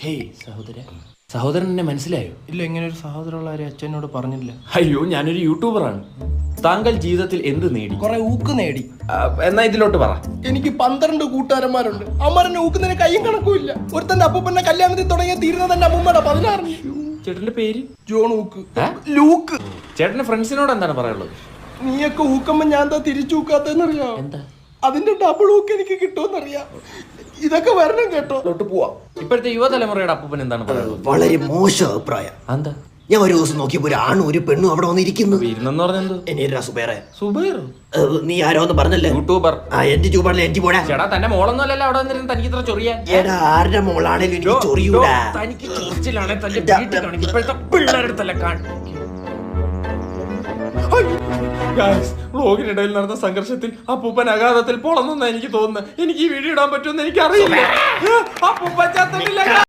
Hey സഹോദരൻ എന്നെ മനസ്സിലായോ? ഇല്ല, ഇങ്ങനെ ഒരു സഹോദരമുള്ള കാര്യം അച്ഛനോട് പറഞ്ഞില്ല. അയ്യോ, ഞാനൊരു യൂട്യൂബറാണ്. താങ്കൾ ജീവിതത്തിൽ എന്ത് നേടി? കുറെ ഊക്ക് നേടി. എന്നാ ഇതിലോട്ട് പറ. എനിക്ക് 12 കൂട്ടുകാരന്മാരുണ്ട്. അമ്മരെന്നെ ഊക്കുന്നതിന് കയ്യും കണക്കുമില്ല. ഒരുത്തന്റെ അപ്പൂപ്പന്റെ കല്യാണത്തിൽ തുടങ്ങിയ തീരുന്നത് എന്റെ അമ്മൂമ്മയുടെ 16. ചേട്ടന്റെ പേര്? ജോൺ ഊക്ക്. ലൂക്ക്. ചേട്ടന്റെ ഫ്രണ്ട്സിനോട് എന്താണ് പറയാനുള്ളത്? നീയൊക്കെ ഊക്കുമ്പോ ഞാൻ എന്താ തിരിച്ചു ഊക്കാത്തെന്നറിയാം. എന്താ? അതിന്റെ ഡബിൾ ഊക്ക് എനിക്ക് കിട്ടുമെന്നറിയാം. ഇതൊക്കെ വരണം കേട്ടോ. പോവാം. ഇപ്പോഴത്തെ യുവതലമുറയുടെ അപ്പൂപ്പൻ എന്താണ് പറയുന്നത്? വളരെ മോശം അഭിപ്രായം. എന്താ? ഞാൻ ഒരു ദിവസം നോക്കിയപ്പോ ഒരു ആണും ഒരു പെണ്ണും അവിടെ വന്നിരിക്കുന്നു. ഇരുന്നെന്ന് പറഞ്ഞെന്തോ? സുബൈർ, നീ ആരോന്ന് പറഞ്ഞല്ലേ? യൂട്യൂബർ. എന്റെ ചൂപാടിൽ എനിക്ക് പോടാ. ചേട്ടാ, തന്റെ മോളൊന്നും അല്ലല്ലോ അവിടെ വന്നിരുന്ന് തനിക്ക് ഇത്ര ചൊറിയാൻ. എടാ, ആരുടെ മോളാണേലും എനിക്ക് ചൊറിയൂടാ. തനിക്ക് ചൊറിച്ചിലാണ് തന്റെ വീട്ടിലാണെങ്കിൽ ഇപ്പോഴത്തെ പിള്ളേരുടെ വ്ളോഗിനിടയിൽ നടന്ന സംഘർഷത്തിൽ അപ്പൂപ്പൻ അഗാധത്തിൽ പൊളന്നെന്നാ എനിക്ക് തോന്നുന്നത്. എനിക്ക് ഈ വീഡിയോ ഇടാൻ പറ്റുമെന്ന് എനിക്ക് അറിയില്ല. അപ്പൂപ്പൻ ചത്തിട്ടില്ല.